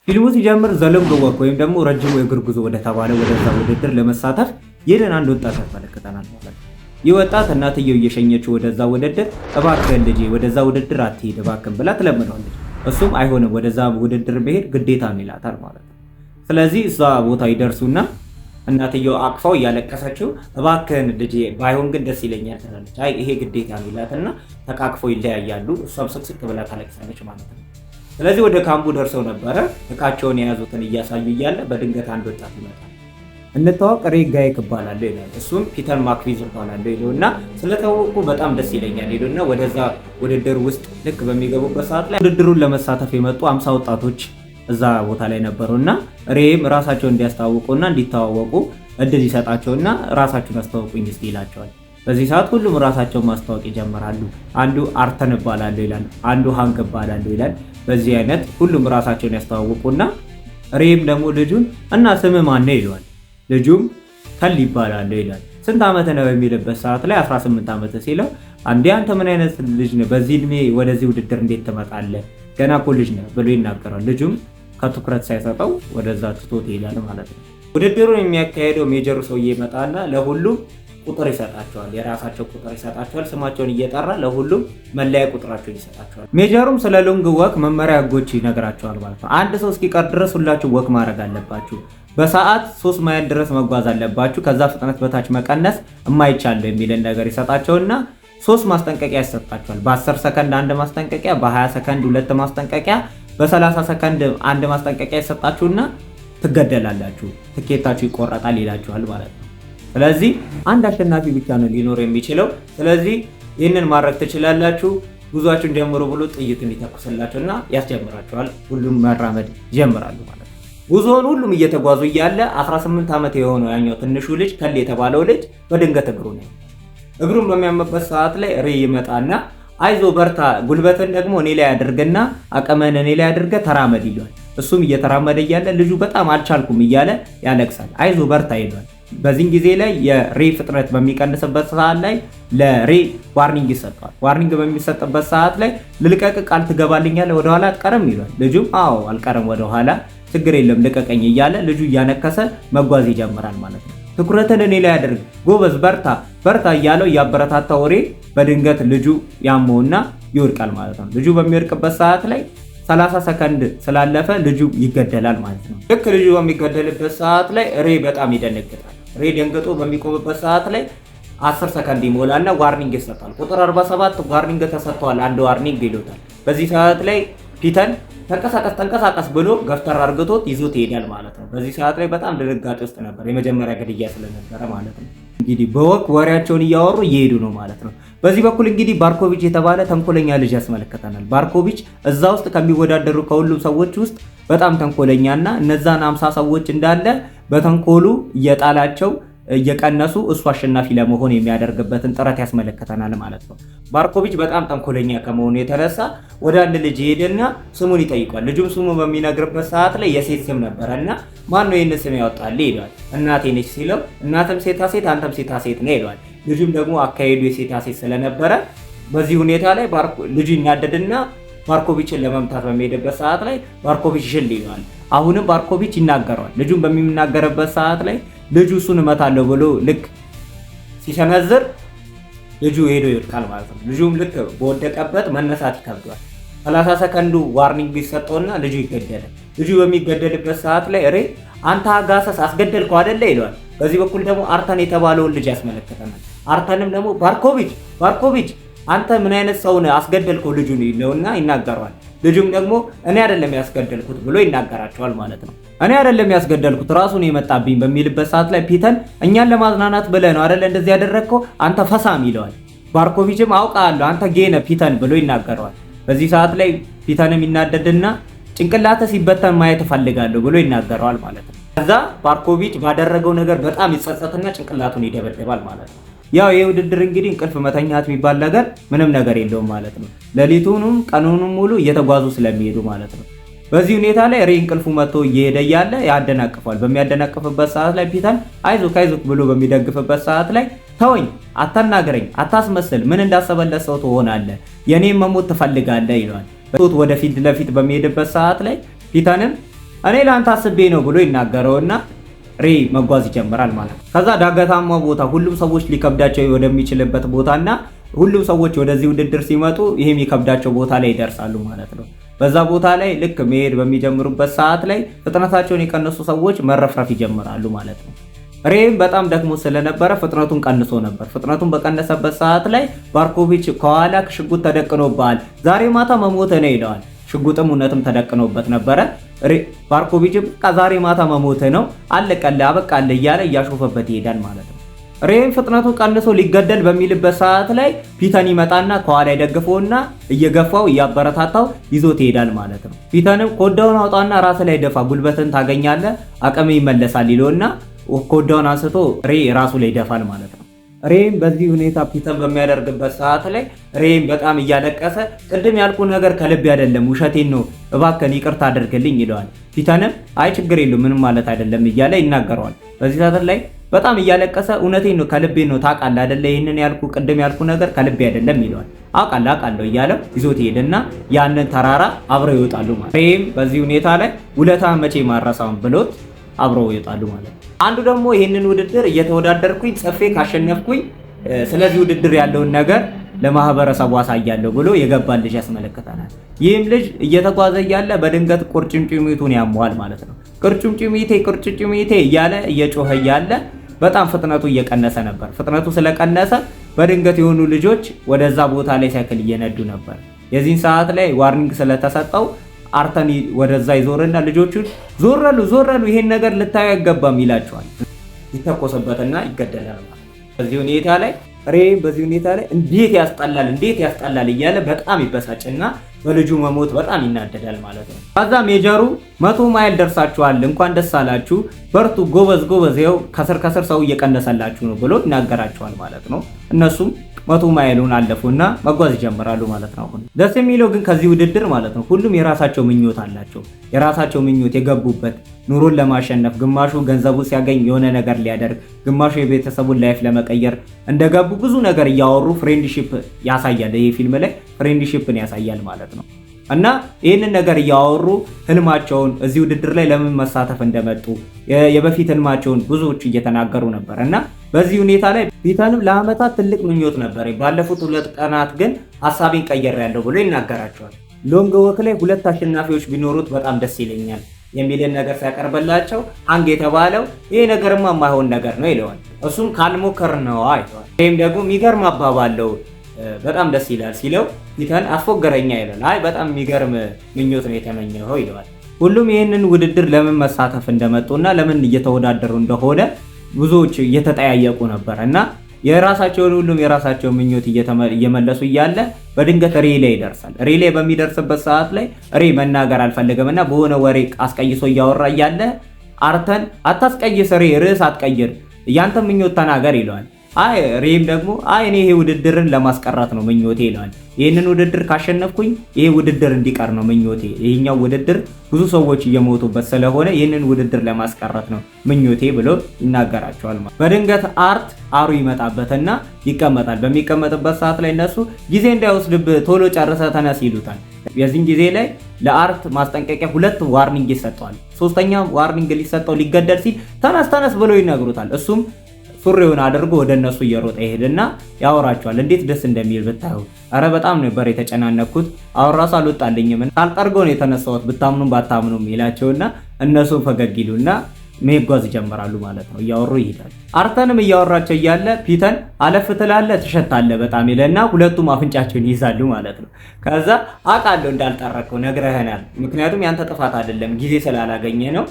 ፊልሙ ሲጀምር ዘሎንግ ወክ ወይም ደግሞ ረጅሙ የእግር ጉዞ ወደ ተባለው ወደዛ ውድድር ለመሳተፍ ይህንን አንድ ወጣት ያስመለክተናል ማለት ነው። ይህ ወጣት እናትየው እየሸኘችው ወደዛ ውድድር እባክህን ልጄ ወደዛ ውድድር አትሄድ እባክህን ብላ ትለምነዋለች። እሱም አይሆንም ወደዛ ውድድር መሄድ ግዴታ ነው ይላታል ማለት ነው። ስለዚህ እዛ ቦታ ይደርሱና እናትየው አቅፋው እያለቀሰችው እባክህን ልጄ ባይሆን ግን ደስ ይለኛል ትላለች። አይ ይሄ ግዴታ ነው ይላትና ተቃቅፈው ይለያያሉ። እሷም ስቅስቅ ብላ ታለቅሳለች ማለት ነው። ስለዚህ ወደ ካምፑ ደርሰው ነበረ። እቃቸውን የያዙትን እያሳዩ እያለ በድንገት አንድ ወጣት ይመጣል። እንተዋወቅ ሬ ጋይክ እባላለሁ ይላል። እሱም ፒተር ማክቪዝ እባላለሁ ይለውና ስለተዋወቁ በጣም ደስ ይለኛል ይለውና ወደዛ ውድድር ውስጥ ልክ በሚገቡበት ሰዓት ላይ ውድድሩን ለመሳተፍ የመጡ 50 ወጣቶች እዛ ቦታ ላይ ነበሩና ሬም ራሳቸውን እንዲያስተዋውቁና እንዲተዋወቁ እድል ይሰጣቸውና ራሳቸውን አስተዋውቁኝ እስቲ ይላቸዋል። በዚህ ሰዓት ሁሉም ራሳቸውን ማስተዋወቅ ይጀምራሉ። አንዱ አርተን እባላለሁ ይላል፣ አንዱ ሃንክ እባላለሁ ይላል። በዚህ አይነት ሁሉም ራሳቸውን ያስተዋውቁና ሬም ደግሞ ልጁን እና ስም ማን ነው ይለዋል። ልጁም ከል ይባላል ይላል። ስንት ዓመት ነው በሚልበት ሰዓት ላይ 18 ዓመት ሲለው አንዴ አንተ ምን አይነት ልጅ ነህ በዚህ እድሜ ወደዚህ ውድድር እንዴት ትመጣለህ? ገና እኮ ልጅ ነህ ብሎ ይናገራል። ልጁም ከትኩረት ሳይሰጠው ወደዛ ትቶት ይሄዳል ማለት ነው። ውድድሩን የሚያካሄደው ሜጀሩ ሰውዬ ይመጣና ለሁሉም ቁጥር ይሰጣቸዋል። የራሳቸው ቁጥር ይሰጣቸዋል። ስማቸውን እየጠራ ለሁሉም መለያ ቁጥራቸውን ይሰጣቸዋል። ሜጀሩም ስለ ሎንግ ወክ መመሪያ ህጎች ይነግራቸዋል ማለት ነው። አንድ ሰው እስኪቀር ድረስ ሁላችሁ ወክ ማድረግ አለባችሁ። በሰዓት 3 ማይል ድረስ መጓዝ አለባችሁ። ከዛ ፍጥነት በታች መቀነስ የማይቻል የሚልን ነገር ይሰጣቸውና 3 ማስጠንቀቂያ ይሰጣቸዋል። በ10 ሰከንድ አንድ ማስጠንቀቂያ፣ በ20 ሰከንድ 2 ማስጠንቀቂያ፣ በ30 ሰከንድ አንድ ማስጠንቀቂያ ይሰጣችሁና ትገደላላችሁ፣ ትኬታችሁ ይቆረጣል ይላችኋል ማለት ነው። ስለዚህ አንድ አሸናፊ ብቻ ነው ሊኖር የሚችለው። ስለዚህ ይህንን ማድረግ ትችላላችሁ፣ ጉዟችሁን ጀምሩ ብሎ ጥይቱን ይተኩስላችሁና ያስጀምራችኋል። ሁሉም መራመድ ይጀምራሉ ማለት ነው። ጉዞውን ሁሉም እየተጓዙ እያለ 18 ዓመት የሆነው ያኛው ትንሹ ልጅ ከል የተባለው ልጅ በድንገት እግሩን በሚያመበት ሰዓት ላይ ሬ ይመጣና አይዞ በርታ፣ ጉልበትን ደግሞ እኔ ላይ አድርገና አቅመን እኔ ላይ አድርገ ተራመድ ይለዋል። እሱም እየተራመደ እያለ ልጁ በጣም አልቻልኩም እያለ ያለቅሳል። አይዞ በርታ ይለዋል። በዚህን ጊዜ ላይ የሬ ፍጥነት በሚቀንስበት ሰዓት ላይ ለሬ ዋርኒንግ ይሰጠዋል። ዋርኒንግ በሚሰጥበት ሰዓት ላይ ልልቀቅ ቃል ትገባልኛለህ ወደኋላ አትቀርም ይለዋል። ልጁም አዎ አልቀርም ወደኋላ ችግር የለም ልቀቀኝ እያለ ልጁ እያነከሰ መጓዝ ይጀምራል ማለት ነው። ትኩረትን እኔ ላይ አድርግ ጎበዝ በርታ በርታ እያለው እያበረታታው ሬ በድንገት ልጁ ያመውና ይወድቃል ማለት ነው። ልጁ በሚወድቅበት ሰዓት ላይ 30 ሰከንድ ስላለፈ ልጁ ይገደላል ማለት ነው። ልክ ልጁ በሚገደልበት ሰዓት ላይ ሬ በጣም ይደነግጣል። ሬ ደንግጦ በሚቆምበት ሰዓት ላይ 10 ሰከንድ ይሞላና ዋርኒንግ ይሰጣል። ቁጥር 47 ዋርኒንግ ተሰጥቷል፣ አንድ ዋርኒንግ ይሉታል። በዚህ ሰዓት ላይ ፒተን ተንቀሳቀስ ብሎ ገፍተር አርግቶት ይዞት ይሄዳል ማለት ነው። በዚህ ሰዓት ላይ በጣም ድንጋጤ ውስጥ ነበር፣ የመጀመሪያ ግድያ ስለነበረ ማለት ነው። እንግዲህ በወቅ ወሬያቸውን እያወሩ እየሄዱ ነው ማለት ነው። በዚህ በኩል እንግዲህ ባርኮቪች የተባለ ተንኮለኛ ልጅ ያስመለከተናል። ባርኮቪች እዛ ውስጥ ከሚወዳደሩ ከሁሉም ሰዎች ውስጥ በጣም ተንኮለኛና እነዛን 50 ሰዎች እንዳለ በተንኮሉ እየጣላቸው እየቀነሱ እሱ አሸናፊ ለመሆን የሚያደርግበትን ጥረት ያስመለከተናል ማለት ነው። ባርኮቪች በጣም ተንኮለኛ ከመሆኑ የተነሳ ወደ አንድ ልጅ ሄደና ስሙን ይጠይቋል። ልጁም ስሙ በሚነግርበት ሰዓት ላይ የሴት ስም ነበረና ማን ነው ይህን ስም ያወጣልህ ይለዋል። እናቴ ነች ሲለው እናትም ሴታ ሴት አንተም ሴታ ሴት ነው ይለዋል። ልጁም ደግሞ አካሄዱ የሴታ ሴት ስለነበረ በዚህ ሁኔታ ላይ ልጁ ይናደድና ባርኮቪችን ለመምታት በሚሄድበት ሰዓት ላይ ባርኮቪች ሽል ይለዋል። አሁንም ባርኮቪች ይናገረዋል። ልጁን በሚናገርበት ሰዓት ላይ ልጁ እሱን እመታለሁ ብሎ ልክ ሲሰነዝር ልጁ ሄዶ ይወድቃል ማለት ነው። ልጁም ልክ በወደቀበት መነሳት ይከብዷል። 30 ሰከንዱ ዋርኒንግ ቢሰጠውና ልጁ ይገደላል። ልጁ በሚገደልበት ሰዓት ላይ ሬ አንተ አጋሰስ አስገደልከው አይደለ ይለዋል። በዚህ በኩል ደግሞ አርተን የተባለውን ልጅ ያስመለክተናል። አርተንም ደግሞ ባርኮቪች አንተ ምን አይነት ሰው ነህ አስገደልከው ልጁን ይለውና ይናገረዋል። ልጁም ደግሞ እኔ አይደለም ያስገደልኩት ብሎ ይናገራቸዋል ማለት ነው። እኔ አይደለም ያስገደልኩት ራሱ ነው የመጣብኝ በሚልበት ሰዓት ላይ ፒተን እኛን ለማዝናናት ብለህ ነው አይደለ እንደዚህ ያደረግከው አንተ ፈሳም ይለዋል። ባርኮቪችም አውቃለሁ አንተ ጌነ ፒተን ብሎ ይናገረዋል። በዚህ ሰዓት ላይ ፒተንም ይናደድና ጭንቅላተ ሲበተን ማየት እፈልጋለሁ ብሎ ይናገረዋል ማለት ነው። ከዛ ባርኮቪች ባደረገው ነገር በጣም ይጸጸትና ጭንቅላቱን ይደበደባል ማለት ነው። ያው የውድድር እንግዲህ እንቅልፍ መተኛት የሚባል ነገር ምንም ነገር የለውም ማለት ነው። ሌሊቱንም ቀኑንም ሙሉ እየተጓዙ ስለሚሄዱ ማለት ነው። በዚህ ሁኔታ ላይ ሬ እንቅልፉ መጥቶ እየሄደ እያለ ያደናቅፋል። በሚያደናቅፍበት ሰዓት ላይ ፒተን አይዞክ ብሎ በሚደግፍበት ሰዓት ላይ ተወኝ፣ አታናግረኝ፣ አታስመስል፣ ምን እንዳሰበለት ሰው ትሆናለህ፣ የኔን መሞት ትፈልጋለህ ይለዋል። ወደፊት ለፊት በሚሄድበት ሰዓት ላይ ፒተንም እኔ ላንተ አስቤ ነው ብሎ ይናገረውና ሬ መጓዝ ይጀምራል ማለት ነው። ከዛ ዳገታማ ቦታ ሁሉም ሰዎች ሊከብዳቸው ወደሚችልበት ቦታና ሁሉም ሰዎች ወደዚህ ውድድር ሲመጡ ይሄ የሚከብዳቸው ቦታ ላይ ይደርሳሉ ማለት ነው። በዛ ቦታ ላይ ልክ መሄድ በሚጀምሩበት ሰዓት ላይ ፍጥነታቸውን የቀነሱ ሰዎች መረፍረፍ ይጀምራሉ ማለት ነው። ሬም በጣም ደግሞ ስለነበረ ፍጥነቱን ቀንሶ ነበር። ፍጥነቱን በቀነሰበት ሰዓት ላይ ባርኮቪች ከኋላ ሽጉጥ ተደቅኖብሃል፣ ዛሬ ማታ መሞት ነው ይለዋል። ሽጉጥም እውነትም ተደቅኖበት ነበረ። ባርኮቪችም ዛሬ ማታ መሞት ነው አለቀልህ አበቃልህ እያለ እያሾፈበት ይሄዳል ማለት ነው። ሬም ፍጥነቱ ቀንሶ ሊገደል በሚልበት ሰዓት ላይ ፒተን ይመጣና ከኋላ ይደግፈውና እየገፋው እያበረታታው ይዞት ይሄዳል ማለት ነው። ፒተንም ኮዳውን አውጣና ራስ ላይ ደፋ፣ ጉልበትን ታገኛለህ፣ አቅም ይመለሳል ይለውና ኮዳውን አንስቶ ሬ ራሱ ላይ ይደፋል ማለት ነው። ሬም በዚህ ሁኔታ ፒተን በሚያደርግበት ሰዓት ላይ ሬም በጣም እያለቀሰ ቅድም ያልኩ ነገር ከልብ አይደለም ውሸቴን ነው እባክህን ይቅርታ አድርግልኝ ይለዋል። ፒተንም አይ ችግር የለውም ምንም ማለት አይደለም እያለ ይናገረዋል። በዚህ ሰዓት ላይ በጣም እያለቀሰ እውነቴን ነው ከልቤ ነው ታውቃለህ አይደለ ይሄንን ያልኩ ቅድም ያልኩ ነገር ከልቤ አይደለም ይለዋል። አውቃለሁ እያለ ይዞት ይሄድና ያንን ተራራ አብረው ይወጣሉ ማለት ነው። ሬም በዚህ ሁኔታ ላይ ውለታ መቼ ማረሳውን ብሎት አብረው ይወጣሉ ማለት ነው። አንዱ ደግሞ ይሄንን ውድድር እየተወዳደርኩኝ ጽፌ ካሸነፍኩኝ ስለዚህ ውድድር ያለውን ነገር ለማህበረሰቡ አሳያለሁ ብሎ የገባን ልጅ ያስመለክተናል። ይህም ልጅ እየተጓዘ እያለ በድንገት ቁርጭምጭሚቱን ያመዋል ማለት ነው። ቁርጭምጭሚቴ እያለ እየጮኸ እያለ በጣም ፍጥነቱ እየቀነሰ ነበር። ፍጥነቱ ስለቀነሰ በድንገት የሆኑ ልጆች ወደዛ ቦታ ላይ ሳይክል እየነዱ ነበር። የዚህን ሰዓት ላይ ዋርኒንግ ስለተሰጠው አርተን ወደዛ ይዞርና ልጆቹን ዞረሉ ይሄን ነገር ልታዩ አይገባም ይላቸዋል። ይተኮስበትና ይገደላል። በዚህ ሁኔታ ላይ ሬም በዚህ ሁኔታ ላይ እንዴት ያስጠላል እያለ በጣም ይበሳጭና በልጁ መሞት በጣም ይናደዳል ማለት ነው። ከዛ ሜጀሩ 100 ማይል ደርሳችኋል፣ እንኳን ደስ አላችሁ፣ በርቱ፣ ጎበዝ፣ ይኸው ከስር ሰው እየቀነሰላችሁ ነው ብሎ ይናገራቸዋል ማለት ነው። እነሱም 100 ማይሉን አለፉና መጓዝ ይጀምራሉ ማለት ነው። አሁን ደስ የሚለው ግን ከዚህ ውድድር ማለት ነው ሁሉም የራሳቸው ምኞት አላቸው። የራሳቸው ምኞት የገቡበት ኑሮን ለማሸነፍ፣ ግማሹ ገንዘቡን ሲያገኝ የሆነ ነገር ሊያደርግ፣ ግማሹ የቤተሰቡን ላይፍ ለመቀየር እንደገቡ ብዙ ነገር እያወሩ ፍሬንድሺፕ ያሳያል። ይሄ ፊልም ላይ ፍሬንድሺፕን ያሳያል ማለት ነው። እና ይህንን ነገር እያወሩ ህልማቸውን እዚህ ውድድር ላይ ለምን መሳተፍ እንደመጡ የበፊት ህልማቸውን ብዙዎች እየተናገሩ ነበር። እና በዚህ ሁኔታ ላይ ፒተንም ለአመታት ትልቅ ምኞት ነበር፣ ባለፉት 2 ቀናት ግን ሀሳቤን ቀይሬያለሁ ብሎ ይናገራቸዋል። ሎንግ ወክ ላይ 2 አሸናፊዎች ቢኖሩት በጣም ደስ ይለኛል የሚልን ነገር ሲያቀርበላቸው አንግ የተባለው ይሄ ነገርማ የማይሆን ነገር ነው ይለዋል። እሱም ካልሞከር ነው አይተዋል። ይህም ደግሞ የሚገርም አባባለው በጣም ደስ ይላል ሲለው ፒተን አስፎገረኛ ይላል። አይ በጣም የሚገርም ምኞት ነው የተመኘኸው ይለዋል። ሁሉም ይህንን ውድድር ለምን መሳተፍ እንደመጡና ለምን እየተወዳደሩ እንደሆነ ብዙዎች እየተጠያየቁ ነበር። እና ሁሉም የራሳቸውን ምኞት እየመለሱ እያለ በድንገት ሬሌ ይደርሳል። ሬሌ በሚደርስበት ሰዓት ላይ ሬ መናገር አልፈለገምና በሆነ ወሬ አስቀይሶ እያወራ እያለ አርተን አታስቀይስ ሬ፣ ርዕስ አትቀይር፣ ያንተ ምኞት ተናገር ይለዋል። ሬም ደግሞ እኔ ይሄ ውድድርን ለማስቀረት ነው ምኞቴ ይለዋል። ይህንን ውድድር ካሸነፍኩኝ ይሄ ውድድር እንዲቀር ነው ምኞቴ። ይሄኛው ውድድር ብዙ ሰዎች እየሞቱበት ስለሆነ ይህንን ውድድር ለማስቀረት ነው ምኞቴ ብሎ ይናገራቸዋል። በድንገት አሩ ይመጣበትና ይቀመጣል። በሚቀመጥበት ሰዓት ላይ እነሱ ጊዜ እንዳይወስድብህ ቶሎ ጨርሰህ ተነስ ይሉታል። የዚህን ጊዜ ላይ ለአርት ማስጠንቀቂያ 2 ዋርኒንግ ይሰጠዋል። 3ኛ ዋርኒንግ ሊሰጠው ሊገደል ሲል ተነስ ብሎ ይነግሩታል። እሱም ሱሪውን አድርጎ ወደ እነሱ እየሮጠ ይሄድና ያወራቸዋል። እንዴት ደስ እንደሚል ብታዩ፣ አረ በጣም ነበር የተጨናነኩት፣ አሁን ራሱ አልወጣልኝም፣ ሳልጠርገው ነው የተነሳሁት ብታምኑም ባታምኑም ይላቸውና እነሱ ፈገግ ይሉና መጓዝ ይጀምራሉ ማለት ነው። እያወሩ ይሄዳል። አርተንም እያወራቸው እያለ ፒተን አለፍ ትላለህ ትሸታለህ በጣም ይለና ሁለቱም አፍንጫቸውን ይይዛሉ ማለት ነው። ከዛ አውቃለሁ እንዳልጠረከው ነግረህናል፣ ምክንያቱም ያንተ ጥፋት አይደለም ጊዜ ስላላገኘ ነው፣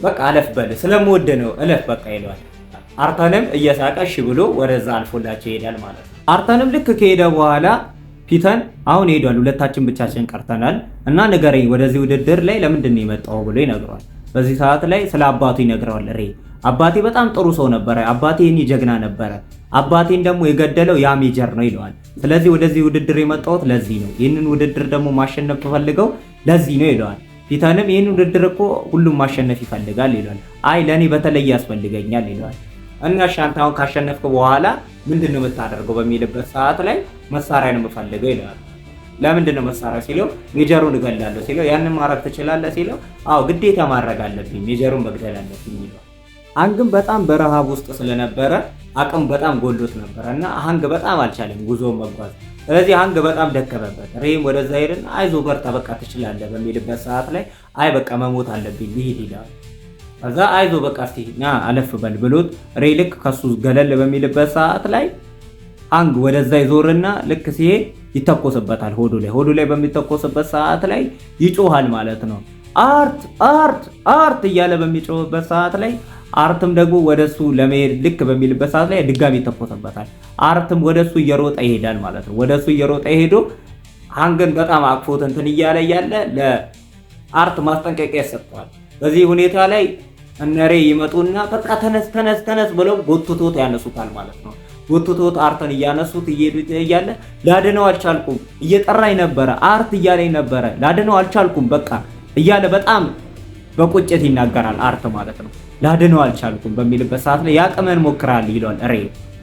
በቃ አለፍ በል ስለምወድ ነው እለፍ በቃ ይለዋል። አርተንም እየሳቀ እሺ ብሎ ወደዛ አልፎላቸው ይሄዳል ማለት ነው። አርተንም ልክ ከሄደ በኋላ ፒተን አሁን ሄዷል፣ ሁለታችን ብቻችን ቀርተናል እና ንገረኝ ወደዚህ ውድድር ላይ ለምንድን ነው የመጣው ብሎ ይነግረዋል። በዚህ ሰዓት ላይ ስለ አባቱ ይነግረዋል። አባቴ በጣም ጥሩ ሰው ነበረ፣ አባቴ የኔ ጀግና ነበረ፣ አባቴን ደግሞ የገደለው ያ ሜጀር ነው ይለዋል። ስለዚህ ወደዚህ ውድድር የመጣሁት ለዚህ ነው፣ ይህንን ውድድር ደግሞ ማሸነፍ ተፈልገው ለዚህ ነው ይለዋል። ፒተንም ይህን ውድድር እኮ ሁሉም ማሸነፍ ይፈልጋል ይለዋል። ለእኔ በተለይ ያስፈልገኛል ይለዋል። እና ሻንታውን ካሸነፍክ በኋላ ምንድነው የምታደርገው በሚልበት ሰዓት ላይ መሳሪያ ነው የምፈልገው ይለዋል። ለምንድን ነው መሳሪያ ሲለው ሜጀሩን እገላለሁ ሲለው ያንን ማድረግ ትችላለህ ሲለው አዎ ግዴታ ማድረግ አለብኝ ሜጀሩን መግደል አለብኝ ይላል። ሃንግም በጣም በረሃብ ውስጥ ስለነበረ አቅም በጣም ጎሎት ነበረ እና ሃንግ በጣም አልቻለም ጉዞውን መጓዝ። ስለዚህ ሃንግ በጣም ደከመበት። ሬም ወደዛ ሄድና አይዞ በርታ በቃ ትችላለህ በሚልበት ሰዓት ላይ አይ በቃ መሞት አለብኝ ልሂድ ይላል። ከዛ አይዞ በቃ እስቲ ና አለፍ በል ብሎት ሬ ልክ ከሱ ገለል በሚልበት ሰዓት ላይ ሃንግ ወደዛ ይዞርና ልክ ሲሄድ ይተኮስበታል ሆዱ ላይ በሚተኮስበት ሰዓት ላይ ይጮሃል ማለት ነው። አርት አርት አርት እያለ በሚጮህበት ሰዓት ላይ አርትም ደግሞ ወደሱ ለመሄድ ልክ በሚልበት ሰዓት ላይ ድጋሚ ይተኮስበታል። አርትም ወደሱ እየሮጠ ይሄዳል ማለት ነው። ወደሱ እየሮጠ ሄዶ ሃንግን በጣም አቅፎት እንትን እያለ ያለ ለአርት ማስጠንቀቂያ ይሰጠዋል። በዚህ ሁኔታ ላይ እነሬ ይመጡና በቃ ተነስ ተነስ ተነስ ብለው ጎትቶት ያነሱታል ማለት ነው። ጎትቶት አርትን እያነሱት እየሄዱ እያለ ላድነው አልቻልኩም እየጠራኝ ነበረ አርት እያለኝ ነበረ ላድነው አልቻልኩም በቃ እያለ በጣም በቁጭት ይናገራል አርት ማለት ነው። ላድነው አልቻልኩም በሚልበት ሰዓት ላይ ያቅመን ሞክራል ይሏል ሬ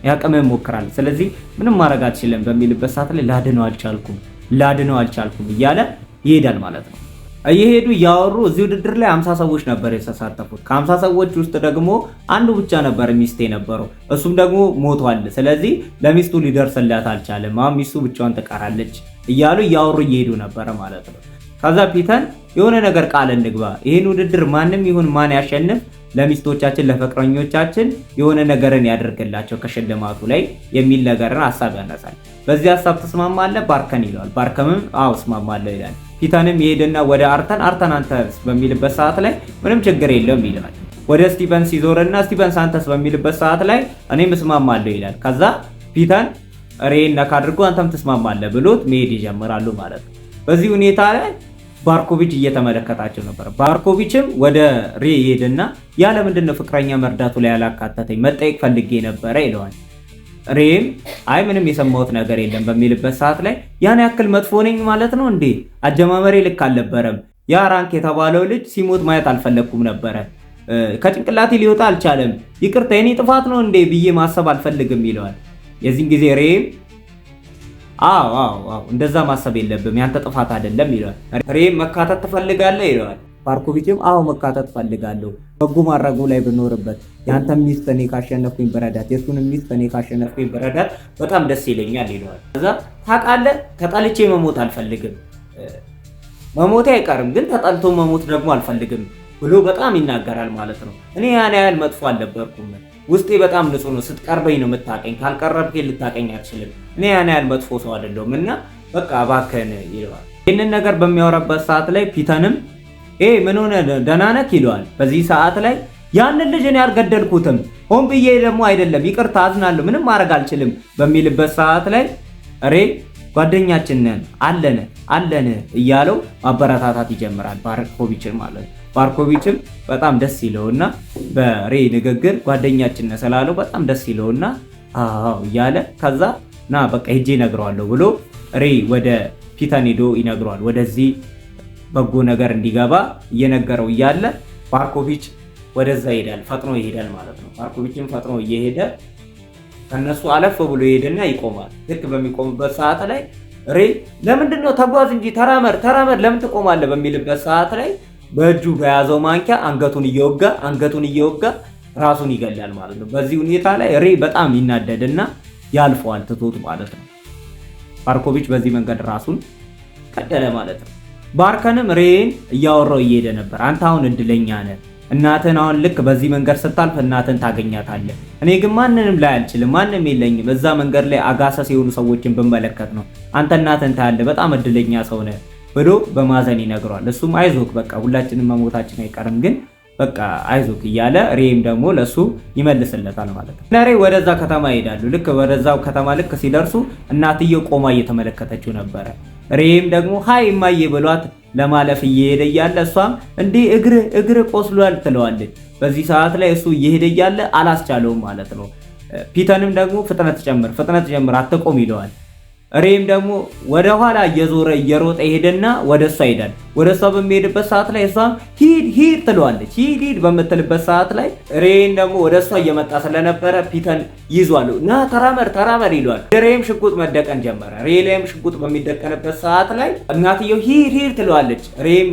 ያቅመን ሞክራል ስለዚህ ምንም ማድረግ አትችልም በሚልበት ሰዓት ላይ ላድነው አልቻልኩም እያለ ይሄዳል ማለት ነው። እየሄዱ እያወሩ እዚህ ውድድር ላይ 50 ሰዎች ነበር የተሳተፉት። ከ50 ሰዎች ውስጥ ደግሞ አንዱ ብቻ ነበር ሚስት የነበረው እሱም ደግሞ ሞቷል። ስለዚህ ለሚስቱ ሊደርስላት አልቻለም። አሁን ሚስቱ ብቻዋን ትቀራለች እያሉ እያወሩ እየሄዱ ነበር ማለት ነው። ከዛ ፒተን የሆነ ነገር ቃል እንግባ ይሄን ውድድር ማንም ይሁን ማን ያሸንፍ ለሚስቶቻችን ለፍቅረኞቻችን የሆነ ነገርን ያደርግላቸው ከሽልማቱ ላይ የሚል ነገርን ሐሳብ ያነሳል። በዚህ ሐሳብ ተስማማለህ ባርከን ይለዋል። ባርከምም አዎ እስማማለሁ ይላል። ፒተንም ይሄድና ወደ አርተን አንተስ በሚልበት ሰዓት ላይ ምንም ችግር የለውም ይላል። ወደ ስቲቨንስ ይዞርና ስቲቨንስ አንተስ በሚልበት ሰዓት ላይ እኔም እስማማለሁ ይላል። ከዛ ፒተን ሬን ነካ አድርጎ አንተም ትስማማለህ ብሎት መሄድ ይጀምራሉ ማለት ነው። በዚህ ሁኔታ ላይ ባርኮቪች እየተመለከታቸው ነበር። ባርኮቪችም ወደ ሬ ይሄድና ያለ ምንድነው ፍቅረኛ መርዳቱ ላይ ያላካተተኝ መጠየቅ ፈልጌ ነበረ ይለዋል። ሬም አይ ምንም የሰማሁት ነገር የለም በሚልበት ሰዓት ላይ ያን ያክል መጥፎ ነኝ ማለት ነው እንዴ? አጀማመሬ ልክ አልነበረም። ያ ራንክ የተባለው ልጅ ሲሞት ማየት አልፈለኩም ነበረ። ከጭንቅላቴ ሊወጣ አልቻለም። ይቅርታ የኔ ጥፋት ነው እንዴ ብዬ ማሰብ አልፈልግም ይለዋል። የዚህን ጊዜ ሬም አዎ እንደዛ ማሰብ የለብም ያንተ ጥፋት አይደለም ይለዋል። ሬም መካተት ትፈልጋለህ ይለዋል። ባርኮቪችም አዎ መካተት ፈልጋለሁ በጎ ማድረጉ ላይ ብኖርበት ያንተ ሚስት እኔ ካሸነፍኩኝ በረዳት የሱን ሚስት እኔ ካሸነፍኩኝ በረዳት በጣም ደስ ይለኛል ይለዋል። ከዛ ታውቃለህ ተጠልቼ መሞት አልፈልግም መሞቴ አይቀርም ግን ተጠልቶ መሞት ደግሞ አልፈልግም ብሎ በጣም ይናገራል ማለት ነው። እኔ ያን ያህል መጥፎ አልነበርኩም ውስጤ በጣም ንጹህ ነው ስትቀርበኝ ነው የምታቀኝ ካልቀረብከኝ ልታቀኝ አትችልም እኔ ያን ያህል መጥፎ ሰው አይደለሁም እና በቃ እባክህን ይለዋል። ይህንን ነገር በሚያወራበት ሰዓት ላይ ፒተንም ምን ሆነ ደህና ነህ ይለዋል። በዚህ ሰዓት ላይ ያንን ልጅ እኔ አልገደልኩትም ሆን ብዬ ደግሞ አይደለም ይቅርታ አዝናለሁ ምንም ማድረግ አልችልም በሚልበት ሰዓት ላይ ሬ ጓደኛችን ነን አለን እያለው ማበረታታት ይጀምራል ባርኮቪችን ማለት ነው። ባርኮቪችም በጣም ደስ ይለውና በሬ ንግግር ጓደኛችን ስላለው በጣም ደስ ይለውና አዎ እያለ ከዛ ና በቃ ሄጄ እነግረዋለሁ ብሎ ሬ ወደ ፒተን ሄዶ ይነግረዋል። ወደዚህ በጎ ነገር እንዲገባ እየነገረው እያለ ባርኮቪች ወደዛ ፈጥኖ ይሄዳል ማለት ነው። ባርኮቪችም ፈጥኖ እየሄደ ከነሱ አለፍ ብሎ ይሄድና ይቆማል። ልክ በሚቆምበት ሰዓት ላይ ሬ ለምንድነው ተጓዝ እንጂ ተራመድ ለምን ትቆማለህ በሚልበት ሰዓት ላይ በእጁ በያዘው ማንኪያ አንገቱን እየወጋ ራሱን ይገላል ማለት ነው። በዚህ ሁኔታ ላይ ሬ በጣም ይናደድና ያልፈዋል ትቶት ማለት ነው። ባርኮቪች በዚህ መንገድ ራሱን ቀደለ ማለት ነው። ባርከንም ሬን እያወራው እየሄደ ነበር። አንተ አሁን እድለኛ ነህ እናትህን አሁን ልክ በዚህ መንገድ ስታልፍ እናትህን ታገኛታለህ። እኔ ግን ማንንም ላይ አልችልም ማንም የለኝም እዛ መንገድ ላይ አጋሰስ የሆኑ ሰዎችን ብመለከት ነው አንተ እናትህን ታያለህ በጣም እድለኛ ሰው ነህ ብሎ በማዘን ይነግረዋል። እሱም አይዞክ በቃ ሁላችንም መሞታችን አይቀርም ግን በቃ አይዞክ እያለ ሬም ደግሞ ለሱ ይመልስለታል ማለት ነው። ለሬ ወደዛ ከተማ ይሄዳሉ። ልክ ወደዛው ከተማ ልክ ሲደርሱ እናትየው ቆማ እየተመለከተችው ነበረ። ሬም ደግሞ ሃይ እማዬ ብሏት ለማለፍ እየሄደ እያለ እሷም እንዴ እግር ቆስሏል ትለዋለች። በዚህ ሰዓት ላይ እሱ እየሄደ እያለ አላስቻለውም ማለት ነው። ፒተንም ደግሞ ፍጥነት ጨምር አትቆም ይለዋል። ሬም ደግሞ ወደ ኋላ እየዞረ እየሮጠ ይሄድና ወደ እሷ ይሄዳል። ወደ እሷ በሚሄድበት ሰዓት ላይ እሷም ሂድ ትለዋለች። ሂድ በምትልበት ሰዓት ላይ ሬን ደግሞ ወደ እሷ እየመጣ ስለነበረ ፒተን ይዟል። ና ተራመድ ይለዋል። ሬም ሽጉጥ መደቀን ጀመረ። ሬ ላይም ሽጉጥ በሚደቀንበት ሰዓት ላይ እናትየው ሂድ ትለዋለች። ሬም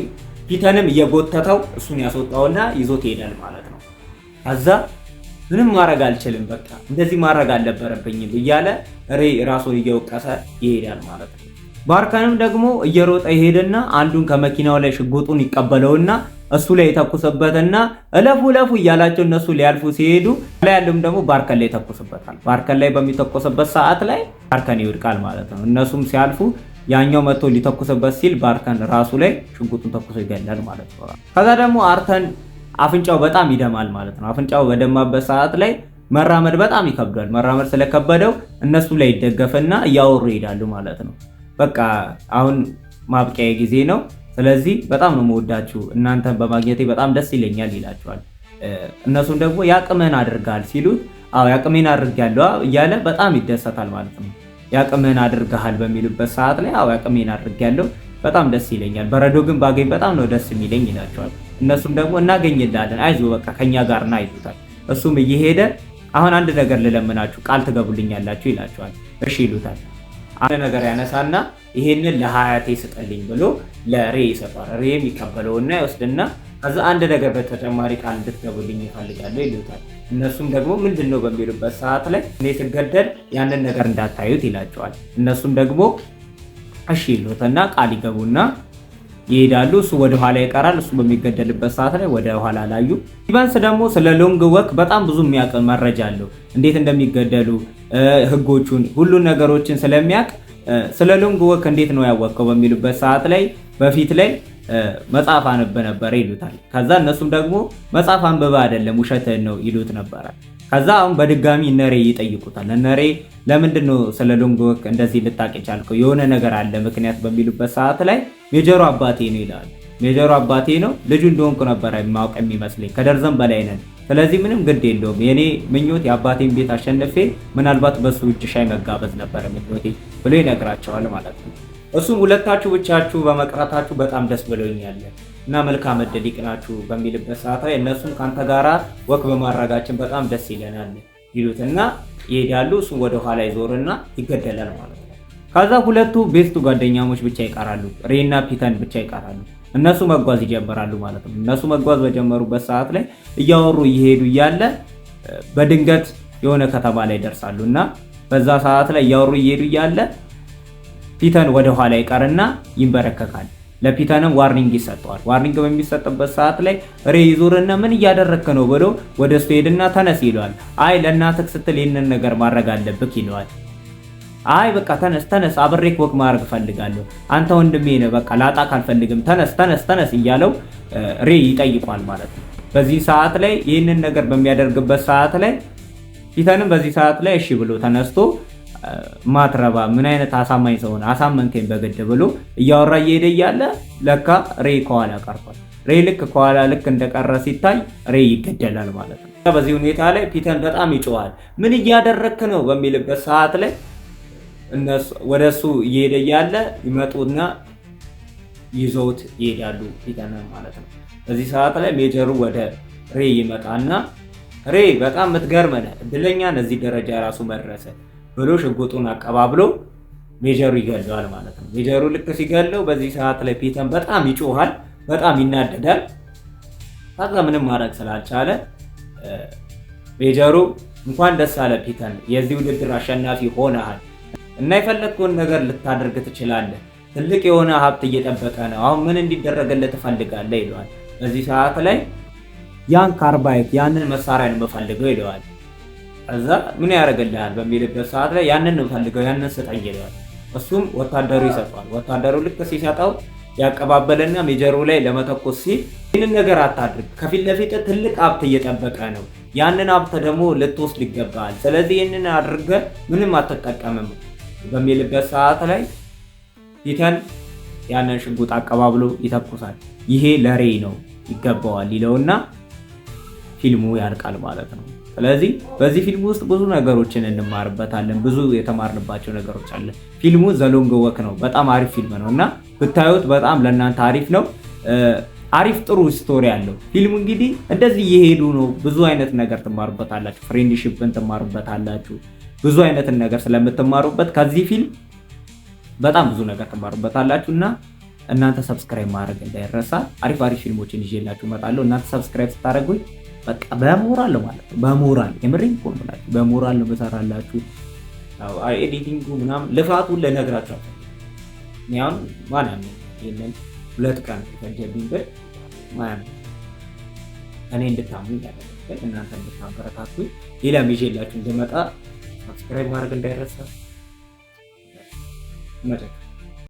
ፒተንም እየጎተተው እሱን ያስወጣውና ይዞት ይሄዳል ማለት ነው። ከዛ ምንም ማድረግ አልችልም፣ በቃ እንደዚህ ማድረግ አልነበረብኝም እያለ ሬ ራሱን እየወቀሰ ይሄዳል ማለት ነው። ባርከንም ደግሞ እየሮጠ ይሄድና አንዱን ከመኪናው ላይ ሽጉጡን ይቀበለውና እሱ ላይ የተኩስበትና እለፉ እያላቸው እነሱ ሊያልፉ ሲሄዱ ላይ ያሉም ደግሞ ባርከን ላይ ተኩስበታል። ባርከን ላይ በሚተኩስበት ሰዓት ላይ ባርከን ይወድቃል ማለት ነው። እነሱም ሲያልፉ ያኛው መጥቶ ሊተኩስበት ሲል ባርከን ራሱ ላይ ሽጉጡን ተኩሶ ይገላል ማለት ነው። ከዛ ደግሞ አርተን አፍንጫው በጣም ይደማል ማለት ነው። አፍንጫው በደማበት ሰዓት ላይ መራመድ በጣም ይከብዳል። መራመድ ስለከበደው እነሱ ላይ ይደገፍና እያወሩ ይሄዳሉ ማለት ነው። በቃ አሁን ማብቂያ ጊዜ ነው፣ ስለዚህ በጣም ነው የምወዳችሁ፣ እናንተን በማግኘቴ በጣም ደስ ይለኛል ይላቸዋል። እነሱም ደግሞ ያቅምህን አድርጋል ሲሉት አዎ ያቅሜን አድርጋለሁ እያለ በጣም ይደሰታል ማለት ነው። ያቅምህን አድርጋል በሚሉበት ሰዓት ላይ አዎ ያቅሜን አድርጋለሁ በጣም ደስ ይለኛል፣ በረዶ ግን ባገኝ በጣም ነው ደስ የሚለኝ ይላቸዋል። እነሱም ደግሞ እናገኝላለን አይዞ በቃ ከኛ ጋር ና ይሉታል። እሱም እየሄደ አሁን አንድ ነገር ልለምናችሁ ቃል ትገቡልኛላችሁ ይላቸዋል። እሺ ይሉታል። አንድ ነገር ያነሳና ይሄንን ለሀያቴ ስጠልኝ ብሎ ለሬ ይሰጣል። ሬም ይቀበለውና ይወስድና ከዛ አንድ ነገር በተጨማሪ ቃል እንድትገቡልኝ ይፈልጋለሁ ይሉታል። እነሱም ደግሞ ምንድነው በሚሉበት ሰዓት ላይ እኔ ስገደል ያንን ነገር እንዳታዩት ይላቸዋል። እነሱም ደግሞ እሺ ይሉትና ቃል ይገቡና ይሄዳሉ። እሱ ወደ ኋላ ይቀራል። እሱ በሚገደልበት ሰዓት ላይ ወደ ኋላ ላዩ። ኢቫንስ ደግሞ ስለ ሎንግ ወክ በጣም ብዙ የሚያውቅ መረጃ አለው። እንዴት እንደሚገደሉ ህጎቹን፣ ሁሉን ነገሮችን ስለሚያውቅ ስለ ሎንግ ወክ እንዴት ነው ያወቀው በሚሉበት ሰዓት ላይ በፊት ላይ መጽሐፍ አንብ ነበር ይሉታል። ከዛ እነሱም ደግሞ መጽሐፍ አንብባ አይደለም ውሸትህን ነው ይሉት ነበር። ከዛ አሁን በድጋሚ እነሬ ይጠይቁታል። እነሬ ለምንድነው ስለ ሎንግ ወክ እንደዚህ ልታውቅ የቻልከው? የሆነ ነገር አለ ምክንያት በሚሉበት ሰዓት ላይ ሜጀሩ አባቴ ነው ይላል። ሜጀሩ አባቴ ነው፣ ልጁ እንደሆንኩ ነበር ማወቅ የሚመስለኝ፣ ከደርዘን በላይ ነን። ስለዚህ ምንም ግድ የለውም፣ የኔ ምኞት የአባቴን ቤት አሸንፌ ምናልባት በሱ እጅ ሻይ መጋበዝ ነበር ምኞቴ ብሎ ይነግራቸዋል ማለት ነው። እሱም ሁለታችሁ ብቻችሁ በመቅረታችሁ በጣም ደስ ብሎኛል እና መልካም እድል ይቅናችሁ በሚልበት ሰዓት ላይ እነሱም ካንተ ጋራ ወክ በማድረጋችን በጣም ደስ ይለናል ይሉትና ይሄዳሉ። እሱም ወደ ኋላ ይዞርና ይገደላል ማለት ነው። ከዛ ሁለቱ ቤስቱ ጓደኛሞች ብቻ ይቀራሉ፣ ሬና ፒተን ብቻ ይቀራሉ። እነሱ መጓዝ ይጀምራሉ ማለት ነው። እነሱ መጓዝ በጀመሩበት ሰዓት ላይ እያወሩ እየሄዱ እያለ በድንገት የሆነ ከተማ ላይ ይደርሳሉ እና በዛ ሰዓት ላይ እያወሩ እየሄዱ እያለ ፒተን ወደ ኋላ ይቀርና ይንበረከካል። ለፒተንም ዋርኒንግ ይሰጠዋል። ዋርኒንግ በሚሰጥበት ሰዓት ላይ ሬ ይዞርና ምን እያደረክ ነው ብሎ ወደ እሱ ሄድና ተነስ ይለዋል። አይ ለእናትህ ስትል ይህንን ነገር ማድረግ አለብክ ይለዋል። አይ በቃ ተነስ አብሬክ ወክ ማድረግ ፈልጋለሁ፣ አንተ ወንድሜ ነህ፣ በቃ ላጣክ አልፈልግም፣ ተነስ እያለው ሬ ይጠይቋል ማለት ነው። በዚህ ሰዓት ላይ ይህንን ነገር በሚያደርግበት ሰዓት ላይ ፒተንም በዚህ ሰዓት ላይ እሺ ብሎ ተነስቶ ማትረባ ምን አይነት አሳማኝ ሰው ነው አሳመንከኝ በግድ ብሎ እያወራ እየሄደ እያለ ለካ ሬ ከኋላ ቀርቷል። ሬ ልክ ከኋላ ልክ እንደቀረ ሲታይ ሬ ይገደላል ማለት ነው። በዚህ ሁኔታ ላይ ፒተን በጣም ይጮሃል። ምን እያደረክ ነው በሚልበት ሰዓት ላይ እነሱ ወደሱ እየሄደ እያለ ይመጡና ይዘውት ይሄዳሉ ፒተን ማለት ነው። በዚህ ሰዓት ላይ ሜጀሩ ወደ ሬ ይመጣና ሬ በጣም የምትገርም ነህ፣ እድለኛ ነህ እዚህ ደረጃ ራሱ መድረሰ ብሎ ሽጉጡን አቀባብሎ ሜጀሩ ይገለዋል ማለት ነው። ሜጀሩ ልክ ሲገለው በዚህ ሰዓት ላይ ፒተን በጣም ይጮሃል፣ በጣም ይናደዳል። ታዛ ምንም ማድረግ ስላልቻለ ሜጀሩ እንኳን ደስ አለ ፒተን፣ የዚህ ውድድር አሸናፊ ሆነሃል እና የፈለግከውን ነገር ልታደርግ ትችላለህ፣ ትልቅ የሆነ ሀብት እየጠበቀ ነው፣ አሁን ምን እንዲደረግልህ ትፈልጋለህ ይለዋል። በዚህ ሰዓት ላይ ያን ካርባይት ያንን መሳሪያ ነው የምፈልገው ይለዋል። ከዛ ምን ያደርግልሃል በሚልበት ሰዓት ላይ ያንን ፈልገው ያንን ስጠኝ ይለዋል። እሱም ወታደሩ ይሰጠዋል። ወታደሩ ልክ ሲሰጠው ያቀባበልና ሜጀሩ ላይ ለመተኮስ ሲል ይህንን ነገር አታድርግ፣ ከፊት ለፊት ትልቅ ሀብት እየጠበቀ ነው፣ ያንን ሀብት ደግሞ ልትወስድ ይገባል፣ ስለዚህ ይህንን አድርገህ ምንም አትጠቀምም በሚልበት ሰዓት ላይ ፒተን ያንን ሽጉጥ አቀባብሎ ይተኩሳል። ይሄ ለሬ ነው ይገባዋል ይለውና ፊልሙ ያልቃል ማለት ነው። ስለዚህ በዚህ ፊልም ውስጥ ብዙ ነገሮችን እንማርበታለን። ብዙ የተማርንባቸው ነገሮች አለ። ፊልሙ ዘ ሎንግ ወክ ነው። በጣም አሪፍ ፊልም ነው እና ብታዩት በጣም ለእናንተ አሪፍ ነው። አሪፍ ጥሩ ስቶሪ አለው ፊልሙ። እንግዲህ እንደዚህ እየሄዱ ነው። ብዙ አይነት ነገር ትማሩበታላችሁ። ፍሬንድሺፕን ትማሩበታላችሁ። ብዙ አይነትን ነገር ስለምትማሩበት ከዚህ ፊልም በጣም ብዙ ነገር ትማሩበታላችሁ እና እናንተ ሰብስክራይብ ማድረግ እንዳይረሳ። አሪፍ አሪፍ ፊልሞችን ይዤላችሁ እመጣለሁ። እናንተ ሰብስክራይብ ስታደርጉኝ በቃ በሞራል ነው ማለት ነው። በሞራል የምሬን እኮ ነው ብላችሁ በሞራል ነው በሰራላችሁ። ኤዲቲንጉ ምናምን ልፋቱን ልነግራችሁ አሁን ማን ነው ይሄንን 2 ቀን ፈጀብኝ ግን ማን እኔ እንድታምኑ ያደረገ እናንተ እንድታበረታቱኝ ሌላም ይዤላችሁ እንደመጣ ሰብስክራይብ ማድረግ እንዳይረሳ።